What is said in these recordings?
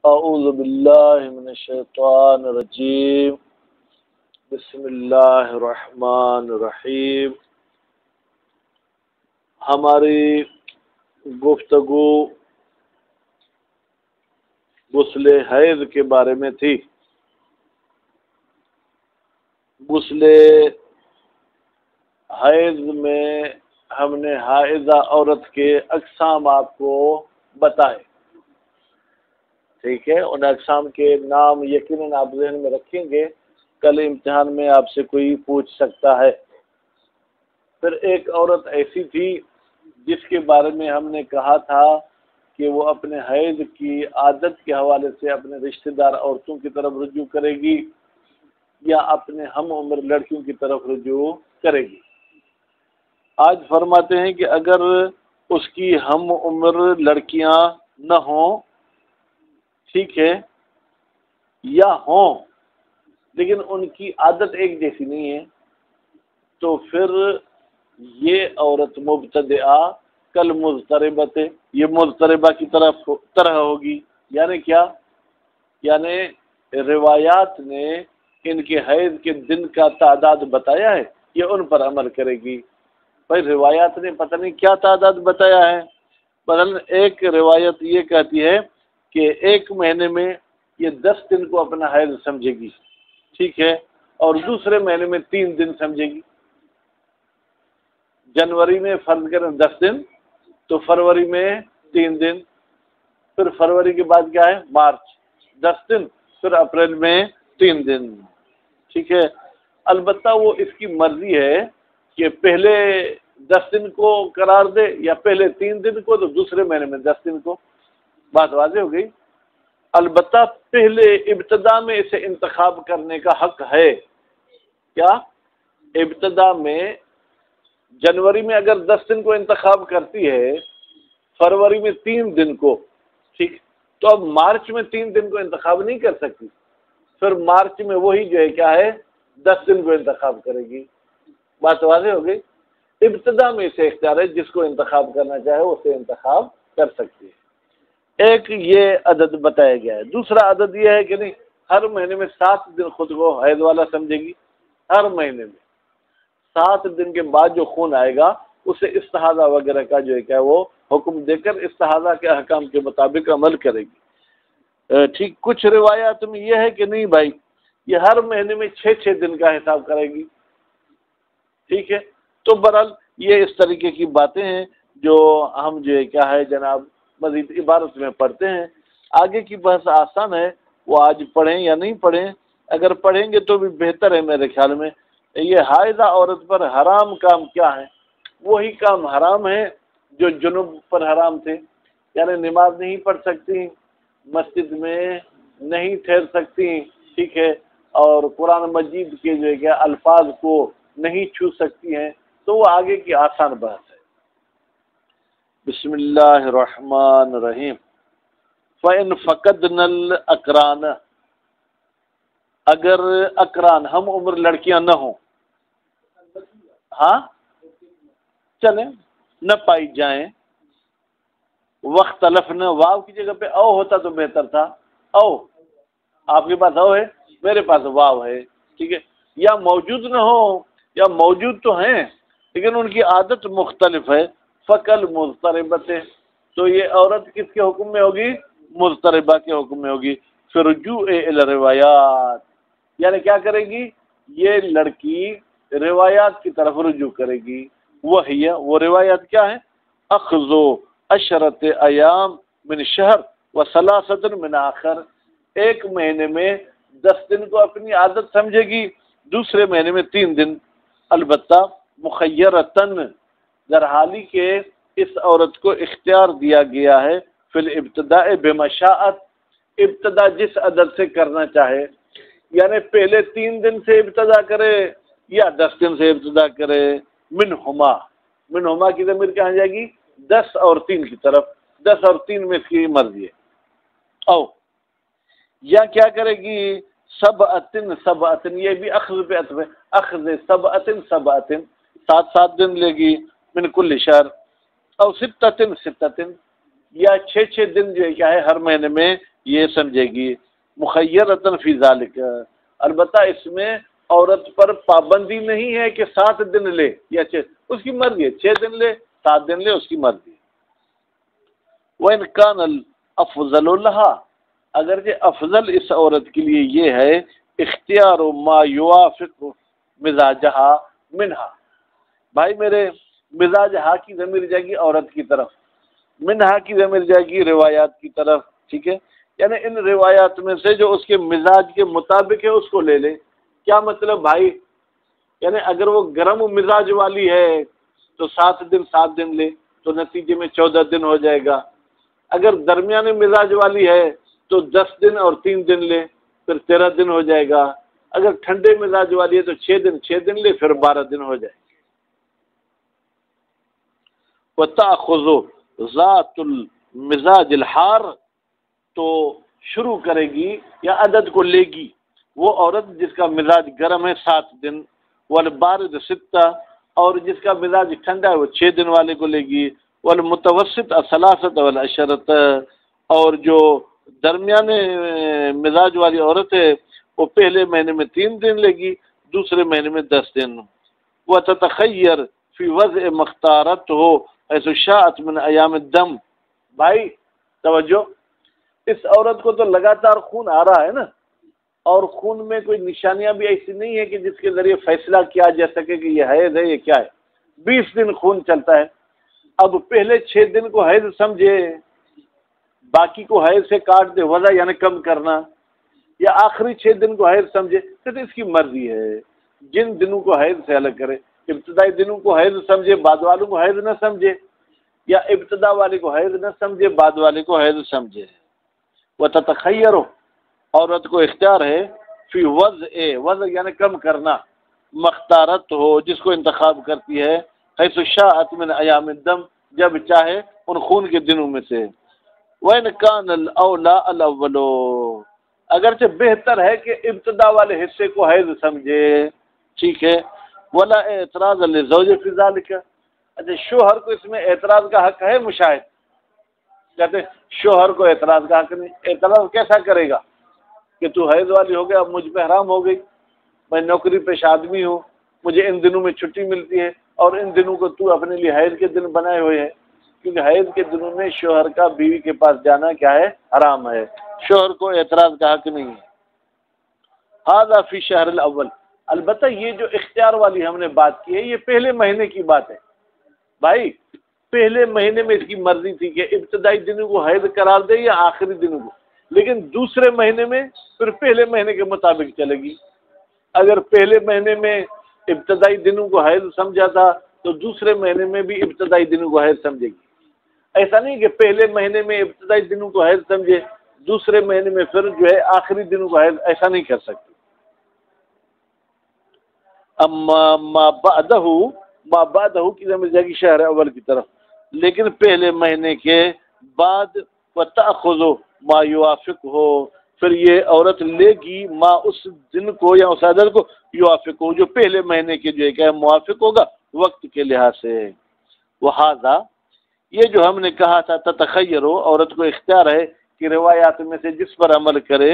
اعوذ باللہ من الشیطان الرجیم بسم اللہ الرحمن الرحیم۔ ہماری گفتگو غسل حیض کے بارے میں تھی۔ غسل حیض میں ہم نے حائضہ عورت کے اقسام آپ کو بتائے، ٹھیک ہے۔ ان اقسام کے نام یقیناً آپ ذہن میں رکھیں گے، کل امتحان میں آپ سے کوئی پوچھ سکتا ہے۔ پھر ایک عورت ایسی تھی جس کے بارے میں ہم نے کہا تھا کہ وہ اپنے حیض کی عادت کے حوالے سے اپنے رشتہ دار عورتوں کی طرف رجوع کرے گی یا اپنے ہم عمر لڑکیوں کی طرف رجوع کرے گی۔ آج فرماتے ہیں کہ اگر اس کی ہم عمر لڑکیاں نہ ہوں، ٹھیک ہے، یا ہوں لیکن ان کی عادت ایک جیسی نہیں ہے، تو پھر یہ عورت مبتدعہ کل مضطربت، یہ مضطربہ کی طرح ہوگی۔ یعنی کیا؟ یعنی روایات نے ان کے حیض کے دن کا تعداد بتایا ہے، یہ ان پر عمل کرے گی۔ بھائی روایات نے پتہ نہیں کیا تعداد بتایا ہے، مثلا ایک روایت یہ کہتی ہے کہ ایک مہینے میں یہ 10 دن کو اپنا حیض سمجھے گی، ٹھیک ہے، اور دوسرے مہینے میں 3 دن سمجھے گی۔ جنوری میں فرض کریں 10 دن، تو فروری میں 3 دن، پھر فروری کے بعد کیا ہے؟ مارچ 10 دن، پھر اپریل میں 3 دن، ٹھیک ہے۔ البتہ وہ اس کی مرضی ہے کہ پہلے 10 دن کو قرار دے یا پہلے 3 دن کو، تو دوسرے مہینے میں 10 دن کو۔ بات واضح ہو گئی۔ البتہ پہلے ابتدا میں اسے انتخاب کرنے کا حق ہے۔ کیا؟ ابتدا میں جنوری میں اگر 10 دن کو انتخاب کرتی ہے، فروری میں 3 دن کو، ٹھیک، تو اب مارچ میں 3 دن کو انتخاب نہیں کر سکتی، پھر مارچ میں وہی جو ہے کیا ہے 10 دن کو انتخاب کرے گی۔ بات واضح ہو گئی۔ ابتدا میں اسے اختیار ہے، جس کو انتخاب کرنا چاہے اسے انتخاب کر سکتی ہے۔ ایک یہ عدد بتایا گیا ہے۔ دوسرا عدد یہ ہے کہ نہیں، ہر مہینے میں 7 دن خود کو حیض والا سمجھے گی۔ ہر مہینے میں 7 دن کے بعد جو خون آئے گا اسے استحاضہ وغیرہ کا جو ہے کیا وہ حکم دے کر استحاضہ کے احکام کے مطابق عمل کرے گی، ٹھیک۔ کچھ روایات میں یہ ہے کہ نہیں بھائی، یہ ہر مہینے میں 6 دن کا حساب کرے گی، ٹھیک ہے۔ تو برحال یہ اس طریقے کی باتیں ہیں جو ہم جو ہے کیا ہے جناب مزید عبارت میں پڑھتے ہیں۔ آگے کی بحث آسان ہے، وہ آج پڑھیں یا نہیں پڑھیں، اگر پڑھیں گے تو بھی بہتر ہے میرے خیال میں۔ یہ حائضہ عورت پر حرام کام کیا ہے؟ وہی کام حرام ہے جو جنوب پر حرام تھے، یعنی نماز نہیں پڑھ سکتی، مسجد میں نہیں ٹھہر سکتی، ٹھیک ہے، اور قرآن مجید کے جو ہے کہ الفاظ کو نہیں چھو سکتی ہیں، تو وہ آگے کی آسان بحث ہے۔ بسم اللہ الرحمن الرحیم۔ فَإِنْ فَقَدْنَا الْأَقْرَانَ، اگر اقران ہم عمر لڑکیاں نہ ہوں، ہاں چلیں، نہ پائی جائیں، وَاخْتَلَفْنَا، واو کی جگہ پہ او ہوتا تو بہتر تھا۔ او، آپ کے پاس او ہے، میرے پاس واو ہے، ٹھیک ہے، یا موجود نہ ہو یا موجود تو ہیں لیکن ان کی عادت مختلف ہے، فَقَلْ مُضْطَرِبَتِ، تو یہ عورت کس کے حکم میں ہوگی؟ مضطربہ کے حکم میں ہوگی۔ پھر رجوع الی روایات، یعنی کیا کرے گی؟ یہ لڑکی روایات کی طرف رجوع کرے گی۔ وہ روایات کیا ہیں؟ اخذ 10 ایام من شہر و 3 من آخر، ایک مہینے میں 10 دن کو اپنی عادت سمجھے گی، دوسرے مہینے میں 3 دن، البتہ مخیرتن، در حالی کہ اس عورت کو اختیار دیا گیا ہے فی الابتداء بمشاءت، ابتدا جس عدد سے کرنا چاہے، یعنی پہلے 3 دن سے ابتدا کرے یا 10 دن سے ابتدا کرے۔ منہما کی ضمیر کہاں جائے گی؟ 10 اور 3 کی طرف، 10 اور 3 میں اس کی مرضی ہے۔ او یا کیا کرے گی؟ سبعتن، یہ بھی اخذ پہ عطف ہے، اخذ سبعتن 7 دن لے گی، من کل شہر، او 6 یا 6 دن جو ہے کیا ہے ہر مہینے میں یہ سمجھے گی. مخیرۃ فی ذالک، البتہ اس میں عورت پر پابندی نہیں ہے کہ 7 دن لے یا 6، اس کی مرضی ہے، 6 دن لے 7 دن لے، اس کی مرضی ہے. وَإِنْ كَانَ الْأَفْضَلُ لَهَا، اگرچہ افضل اس عورت کے لیے یہ ہے اختیار ما یوافق مزاجہا منہا. بھائی میرے مزاجہا کی ضمیر جائے گی عورت کی طرف، منہا کی ضمیر جائے گی روایات کی طرف. ٹھیک ہے، یعنی ان روایات میں سے جو اس کے مزاج کے مطابق ہے اس کو لے لے. کیا مطلب بھائی؟ یعنی اگر وہ گرم مزاج والی ہے تو 7 دن لے تو نتیجے میں 14 دن ہو جائے گا. اگر درمیانے مزاج والی ہے تو 10 دن اور 3 دن لے پھر 13 دن ہو جائے گا. اگر ٹھنڈے مزاج والی ہے تو 6 دن لے پھر 12 دن ہو جائے گا. وَتَأْخُذُ ذَاتُ الْمِزَاجِ الْحَارِ، تو شروع کرے گی یا عدد کو لے گی وہ عورت جس کا مزاج گرم ہے 7 دن، والبارد 6، اور جس کا مزاج ٹھنڈا ہے وہ 6 دن والے کو لے گی. والمتوسط 3 والعشرۃ، اور جو درمیانے مزاج والی عورت ہے وہ پہلے مہینے میں 3 دن لے گی، دوسرے مہینے میں 10 دن. وتتخیر فی وضع مختارت ہو حیث شاءت من ایام الدم. بھائی توجہ، اس عورت کو تو لگاتار خون آ رہا ہے نا، اور خون میں کوئی نشانیاں بھی ایسی نہیں ہے کہ جس کے ذریعے فیصلہ کیا جا سکے کہ یہ حیض ہے یہ کیا ہے. 20 دن خون چلتا ہے. اب پہلے 6 دن کو حیض سمجھے، باقی کو حیض سے کاٹ دے، وضع یعنی کم کرنا، یا آخری 6 دن کو حیض سمجھے، تو اس کی مرضی ہے. جن دنوں کو حیض سے الگ کرے، ابتدائی دنوں کو حیض سمجھے، بعد والوں کو حیض نہ سمجھے، یا ابتدا والے کو حیض نہ سمجھے بعد والے کو حیض سمجھے. وتتخیر، عورت کو اختیار ہے فی وضع یعنی کم کرنا، مختارت ہو جس کو انتخاب کرتی ہے، حیث شاءت من ایام الدم، جب چاہے ان خون کے دنوں میں سے. وَإِنْ كَانَ الْأَوْلَى الْأَوَّلُ، اگرچہ بہتر ہے کہ ابتدا والے حصے کو حیض سمجھے. ٹھیک ہے. ولا اعتراض للزوج فی ذلک، اچھا شوہر کو اس میں اعتراض کا حق ہے. مشاہد کہتے ہیں شوہر کو اعتراض کا حق نہیں. اعتراض کیسا کرے گا کہ تو حیض والی ہو گیا، اب مجھ پہ حرام ہو گئی، میں نوکری پیشہ آدمی ہوں، مجھے ان دنوں میں چھٹی ملتی ہے، اور ان دنوں کو تو اپنے لیے حیض کے دن بنائے ہوئے ہیں. کیونکہ حیض کے دنوں میں شوہر کا بیوی کے پاس جانا کیا ہے؟ حرام ہے. شوہر کو اعتراض کا حق نہیں ہے. ھذا فی شہر الاول، البتہ یہ جو اختیار والی ہم نے بات کی ہے یہ پہلے مہینے کی بات ہے. بھائی پہلے مہینے میں اس کی مرضی تھی کہ ابتدائی دنوں کو حیض قرار دے یا آخری دنوں کو، لیکن دوسرے مہینے میں پھر پہلے مہینے کے مطابق چلے گی. اگر پہلے مہینے میں ابتدائی دنوں کو حیض سمجھا تھا تو دوسرے مہینے میں بھی ابتدائی دنوں کو حیض سمجھے گی. ایسا نہیں کہ پہلے مہینے میں ابتدائی دنوں کو حیض سمجھے، دوسرے مہینے میں پھر جو ہے آخری دنوں کو حیض، ایسا نہیں کر سکتی. اما ما بعدہ کی ضمیر جائے گی شہر اول کی طرف، لیکن پہلے مہینے کے بعد وتأخذ ما یوافق ہو، پھر یہ عورت لے گی ما اس دن کو یا اس عدد کو یوافق ہو جو پہلے مہینے کے جو ہے کہ موافق ہوگا وقت کے لحاظ سے. وہذا، یہ جو ہم نے کہا تھا تتخیر ہو، عورت کو اختیار ہے کہ روایات میں سے جس پر عمل کرے.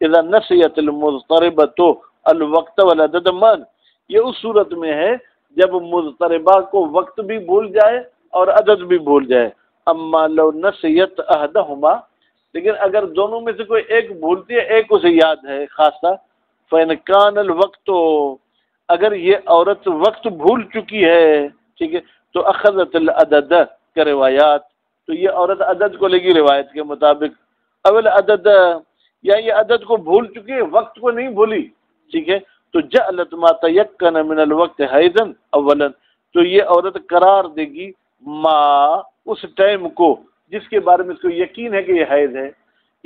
اذا نسیت المضطربۃ الوقت والعدد من، یہ اس صورت میں ہے جب مضطربہ کو وقت بھی بھول جائے اور عدد بھی بھول جائے. اما لو نسیت احدہما، لیکن اگر دونوں میں سے کوئی ایک بھولتی ہے ایک اسے یاد ہے خاصہ، فإن كان الوقت، اگر یہ عورت وقت بھول چکی ہے، ٹھیک ہے، تو اخذت العدد کا روایات، تو یہ عورت عدد کو لے گی روایت کے مطابق. اول عدد، یا یہ عدد کو بھول چکی ہے وقت کو نہیں بھولی، ٹھیک ہے، تو جعلت ما تیقن من الوقت حیضا اولا، تو یہ عورت قرار دے گی ما اس ٹائم کو جس کے بارے میں اس کو یقین ہے کہ یہ حیض ہے.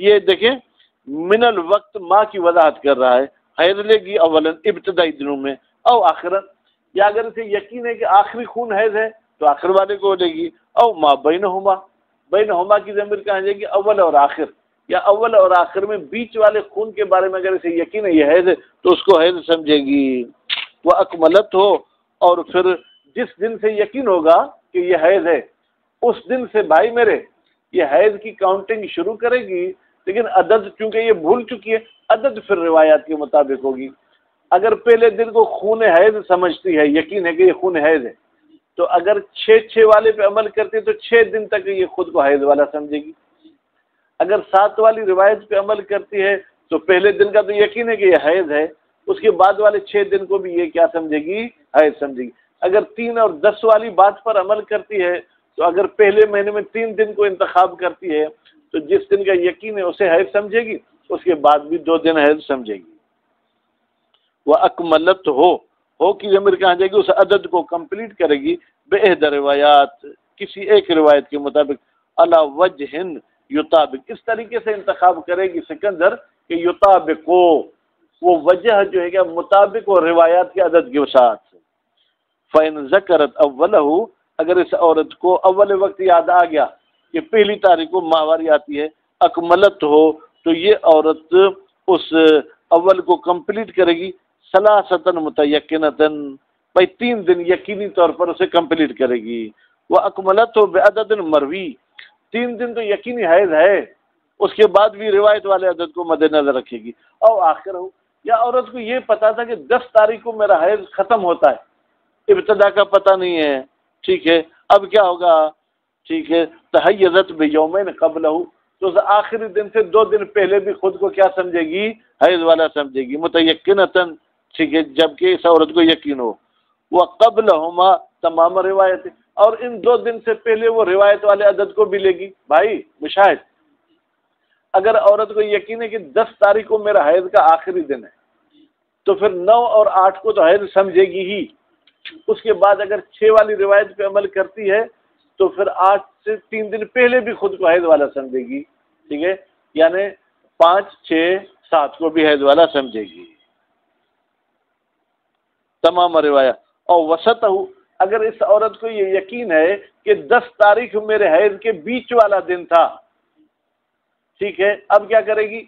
یہ دیکھیں من الوقت ما کی وضاحت کر رہا ہے. حیض لے گی اولا ابتدائی دنوں میں، او آخرا، یا اگر اسے یقین ہے کہ آخری خون حیض ہے تو آخر والے کو لے گی. او ما بینہما، بینہما کی ضمیر کہاں جائے گی؟ اول اور آخر، یا اول اور آخر میں بیچ والے خون کے بارے میں اگر اسے یقین ہے یہ حیض ہے تو اس کو حیض سمجھے گی. وہ اکملت ہو، اور پھر جس دن سے یقین ہوگا کہ یہ حیض ہے اس دن سے بھائی میرے یہ حیض کی کاؤنٹنگ شروع کرے گی لیکن عدد چونکہ یہ بھول چکی ہے، عدد پھر روایات کے مطابق ہوگی۔ اگر پہلے دن کو خون حیض سمجھتی ہے، یقین ہے کہ یہ خون حیض ہے، تو اگر 6 والے پہ عمل کرتی ہے تو 6 دن تک یہ خود کو حیض والا سمجھے گی۔ اگر 7 والی روایت پہ عمل کرتی ہے تو پہلے دن کا تو یقین ہے کہ یہ حیض ہے، اس کے بعد والے 6 دن کو بھی یہ کیا سمجھے گی؟ حیض سمجھے گی۔ اگر 3 اور 10 والی بات پر عمل کرتی ہے تو اگر پہلے مہینے میں 3 دن کو انتخاب کرتی ہے تو جس دن کا یقین ہے اسے حیض سمجھے گی، اس کے بعد بھی 2 دن حیض سمجھے گی۔ وہ اکملت ہو کی ضمیر کہاں جائے گی؟ اس عدد کو کمپلیٹ کرے گی بِإِحْدَى روایات، کسی ایک روایت کے مطابق، علی وجہ یطابق، اس طریقے سے انتخاب کرے گی سکندر کہ یطابق وہ وجہ جو ہے کہ مطابق ہو روایات کے عدد کے ساتھ۔ فَإِنْ ذَكَرَتْ أَوَّلَهُ، اگر اس عورت کو اول وقت یاد آ گیا کہ پہلی تاریخ کو ماہواری آتی ہے، اکملت ہو، تو یہ عورت اس اول کو کمپلیٹ کرے گی ثلاثتاً متیقنتاً، بھائی 3 دن یقینی طور پر اسے کمپلیٹ کرے گی۔ وہ اکملت ہو بعدد مروی، 3 دن تو یقینی حیض ہے، اس کے بعد بھی روایت والے عدد کو مد نظر رکھے گی۔ اور آخر ہو، یا عورت کو یہ پتا تھا کہ 10 تاریخ کو میرا حیض ختم ہوتا ہے، ابتدا کا پتہ نہیں ہے، ٹھیک ہے، اب کیا ہوگا؟ ٹھیک ہے، تحیزت بیومین قبلہ، تو آخری دن سے 2 دن پہلے بھی خود کو کیا سمجھے گی؟ حیض والا سمجھے گی، متیقنتاً، ٹھیک ہے، جبکہ اس عورت کو یقین ہو۔ وقبلہما تمام روایت، اور ان 2 دن سے پہلے وہ روایت والے عدد کو بھی لے گی۔ بھائی مشاہد، اگر عورت کو یقین ہے کہ 10 تاریخ کو میرا حیض کا آخری دن ہے تو پھر 9 اور 8 کو تو حیض سمجھے گی ہی، اس کے بعد اگر 6 والی روایت پہ عمل کرتی ہے تو پھر 8 سے 3 دن پہلے بھی خود کو حیض والا سمجھے گی، ٹھیک ہے، یعنی 5، 6، 7 کو بھی حیض والا سمجھے گی، تمام روایت۔ اور وسط ہو، اگر اس عورت کو یہ یقین ہے کہ 10 تاریخ میرے حیض کے بیچ والا دن تھا، ٹھیک ہے، اب کیا کرے گی؟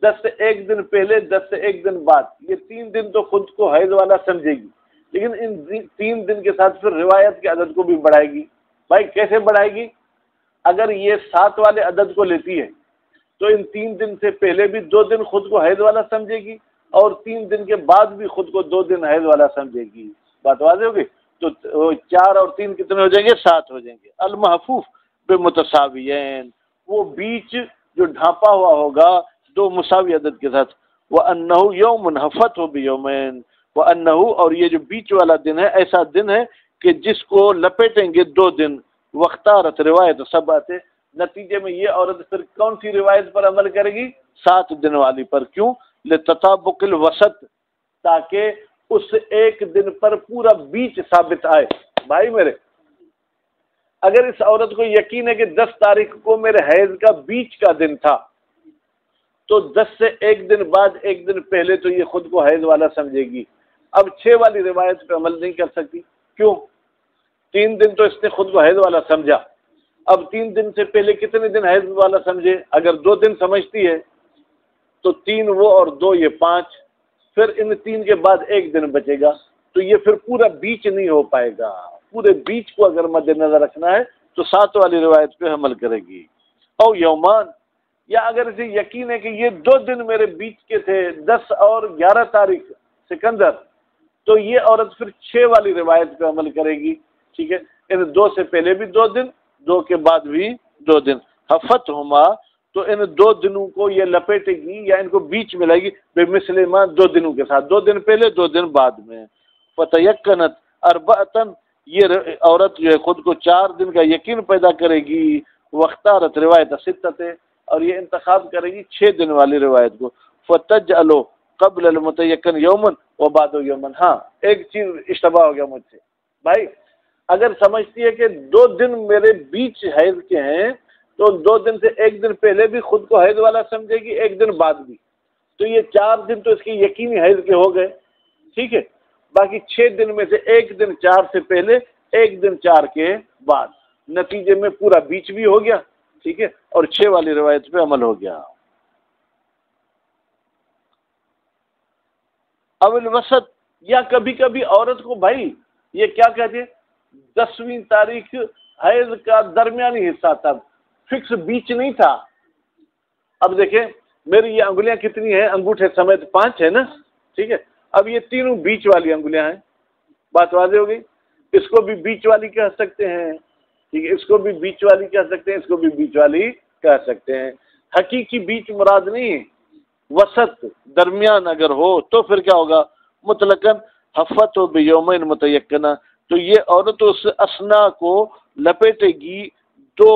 10 سے 1 دن پہلے، 10 سے 1 دن بعد، یہ 3 دن تو خود کو حیض والا سمجھے گی، لیکن ان 3 دن کے ساتھ پھر روایت کے عدد کو بھی بڑھائے گی۔ بھائی کیسے بڑھائے گی؟ اگر یہ 7 والے عدد کو لیتی ہے تو ان 3 دن سے پہلے بھی 2 دن خود کو حیض والا سمجھے گی، اور 3 دن کے بعد بھی خود کو 2 دن حیض والا سمجھے گی۔ بات واضح ہوگی؟ تو 4 اور 3 کتنے ہو جائیں گے؟ 7 ہو جائیں گے۔ المحفوف بمتساویین، وہ بیچ جو ڈھانپا ہوا ہوگا 2 مساوی عدد کے ساتھ۔ وَأَنَّهُ يَوْمٌ حَفَتْهُ بِيَوْمَيْنِ، وَأَنَّهُ، اور یہ جو بیچ والا دن ہے ایسا دن ہے کہ جس کو لپیٹیں گے 2 دن۔ وَاخْتَارَتْ روایت سبعت، نتیجے میں یہ عورت پھر کون سی روایت پر عمل کرے گی؟ 7 دن والی پر۔ کیوں؟ لِتَطَابُقِ الْوَسَط، تاکہ اس ایک دن پر پورا بیچ ثابت آئے۔ بھائی میرے، اگر اس عورت کو یقین ہے کہ 10 تاریخ کو میرے حیض کا بیچ کا دن تھا تو 10 سے 1 دن بعد 1 دن پہلے تو یہ خود کو حیض والا سمجھے گی۔ اب 6 والی روایت پہ عمل نہیں کر سکتی، کیوں؟ 3 دن تو اس نے خود کو حیض والا سمجھا، اب 3 دن سے پہلے کتنے دن حیض والا سمجھے؟ اگر 2 دن سمجھتی ہے تو 3 وہ اور 2 یہ 5، پھر ان 3 کے بعد 1 دن بچے گا، تو یہ پھر پورا بیچ نہیں ہو پائے گا۔ پورے بیچ کو اگر مد نظر رکھنا ہے تو 7 والی روایت پہ عمل کرے گی۔ او یومان، یا اگر اسے یقین ہے کہ یہ 2 دن میرے بیچ کے تھے، 10 اور 11 تاریخ سکندر، تو یہ عورت پھر 6 والی روایت پہ عمل کرے گی، ٹھیک ہے، ان 2 سے پہلے بھی 2 دن، 2 کے بعد بھی 2 دن۔ حفت ہما، تو ان 2 دنوں کو یہ لپیٹے گی یا ان کو بیچ میں لائے گی بے مسلمہ 2 دنوں کے ساتھ، 2 دن پہلے 2 دن بعد میں۔ فتیقنت اربعتن، یہ عورت جو ہے خود کو 4 دن کا یقین پیدا کرے گی۔ واختارت روایت ستت، اور یہ انتخاب کرے گی 6 دن والی روایت کو۔ فتجعلو قبل المتیقن یومن وبعد یومن۔ ہاں ایک چیز اشتباہ ہو گیا مجھ سے، بھائی اگر سمجھتی ہے کہ 2 دن میرے بیچ حیض کے ہیں تو 2 دن سے 1 دن پہلے بھی خود کو حیض والا سمجھے گی، 1 دن بعد بھی، تو یہ 4 دن تو اس کی یقینی حیض کے ہو گئے، ٹھیک ہے، باقی 6 دن میں سے 1 دن 4 سے پہلے، 1 دن 4 کے بعد، نتیجے میں پورا بیچ بھی ہو گیا، ٹھیک ہے، اور 6 والی روایت پہ عمل ہو گیا۔ اب الوسط، یا کبھی کبھی عورت کو بھائی یہ کیا کہتے ہیں، 10ویں تاریخ حیض کا درمیانی حصہ تھا، فکس بیچ نہیں تھا، اب دیکھیں میری یہ انگلیاں کتنی ہیں، انگوٹھے سمیت 5 ہے نا، ٹھیک ہے. اب یہ تینوں بیچ والی انگلیاں ہیں، بات واضح ہو گئی. اس کو بھی بیچ والی کہہ سکتے ہیں، ٹھیک ہے، اس کو بھی بیچ والی کہہ سکتے ہیں، اس کو بھی بیچ والی کہہ سکتے ہیں. حقیقی بیچ مراد نہیں، وسط درمیان اگر ہو تو پھر کیا ہوگا، مطلقاً حفت و بیومین متیقنہ، تو یہ عورت اس اسنا کو لپیٹے گی 2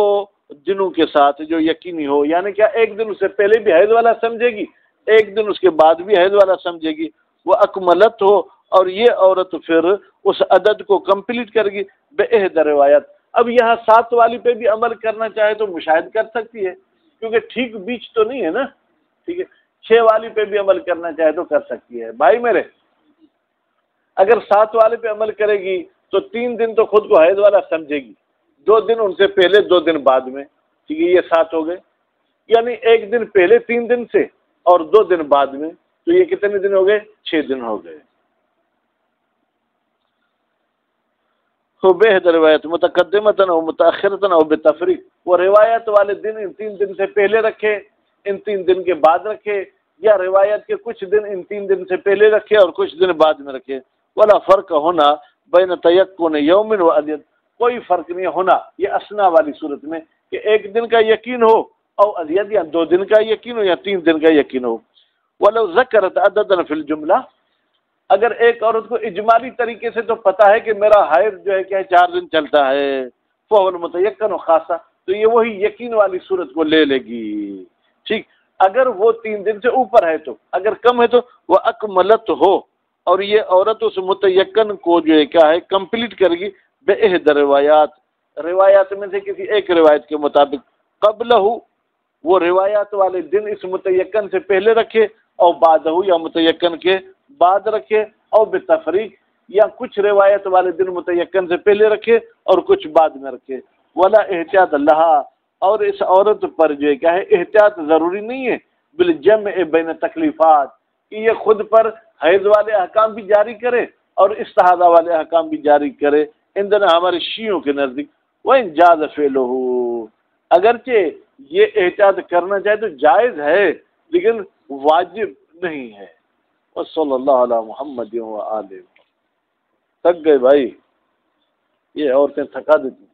دنوں کے ساتھ جو یقینی ہو. یعنی کیا، ایک دن اس سے پہلے بھی حیض والا سمجھے گی، ایک دن اس کے بعد بھی حیض والا سمجھے گی. وہ اکملت ہو، اور یہ عورت پھر اس عدد کو کمپلیٹ کرے گی بِإِحْدَى روایت. اب یہاں 7 والی پہ بھی عمل کرنا چاہے تو مشاہد کر سکتی ہے، کیونکہ ٹھیک بیچ تو نہیں ہے نا، ٹھیک ہے. 6 والی پہ بھی عمل کرنا چاہے تو کر سکتی ہے. بھائی میرے، اگر 7 والے پہ عمل کرے گی تو 3 دن تو خود کو حیض والا سمجھے گی، 2 دن ان سے پہلے 2 دن بعد میں، ٹھیک ہے، یہ 7 ہو گئے. یعنی 1 دن پہلے 3 دن سے اور 2 دن بعد میں، تو یہ کتنے دن ہو گئے، 6 دن ہو گئے. تو بہد روایت متقدمتاً او متاخرتاً او بتفریق، وہ روایت والے دن ان 3 دن سے پہلے رکھے، ان 3 دن کے بعد رکھے، یا روایت کے کچھ دن ان 3 دن سے پہلے رکھے اور کچھ دن بعد میں رکھے. ولا فرق ہونا بین تیقن یوم و عدد، کوئی فرق نہیں ہونا یہ اسنا والی صورت میں کہ 1 دن کا یقین ہو او عدد، یا 2 دن کا یقین ہو یا 3 دن کا یقین ہو. ولو ذکرت عددا فی الجملہ، اگر ایک عورت کو اجمالی طریقے سے تو پتہ ہے کہ میرا حیض جو ہے کہ 4 دن چلتا ہے، فهو المتيقن خاصہ، تو یہ وہی یقین والی صورت کو لے لے گی. ٹھیک، اگر وہ 3 دن سے اوپر ہے تو، اگر کم ہے تو وہ اکملت ہو، اور یہ عورت اس متیقن کو جو ہے کیا ہے کمپلیٹ کرے گی بِإِحْدَى روایات، روایات میں سے کسی ایک روایت کے مطابق. قبلہ، وہ روایات والے دن اس متیقن سے پہلے رکھے، اور بعدہ، یا متیقن کے بعد رکھے، اور بتفریق، یا کچھ روایت والے دن متیقن سے پہلے رکھے اور کچھ بعد میں رکھے. ولا احتیاط اللہ، اور اس عورت پر جو ہے کیا ہے احتیاط ضروری نہیں ہے بالجمع بین تکلیفات، کہ یہ خود پر حیض والے احکام بھی جاری کرے اور استحاضہ والے احکام بھی جاری کرے. اندنا ہمارے شیعوں کے نزدیک وَإِنْ جَازَ فِعْلُهُ، اگرچہ یہ احتیاط کرنا چاہے تو جائز ہے لیکن واجب نہیں ہے. وصلی اللہ علی محمد وآلہ. تھک گئے بھائی، یہ عورتیں تھکا دیتی ہیں.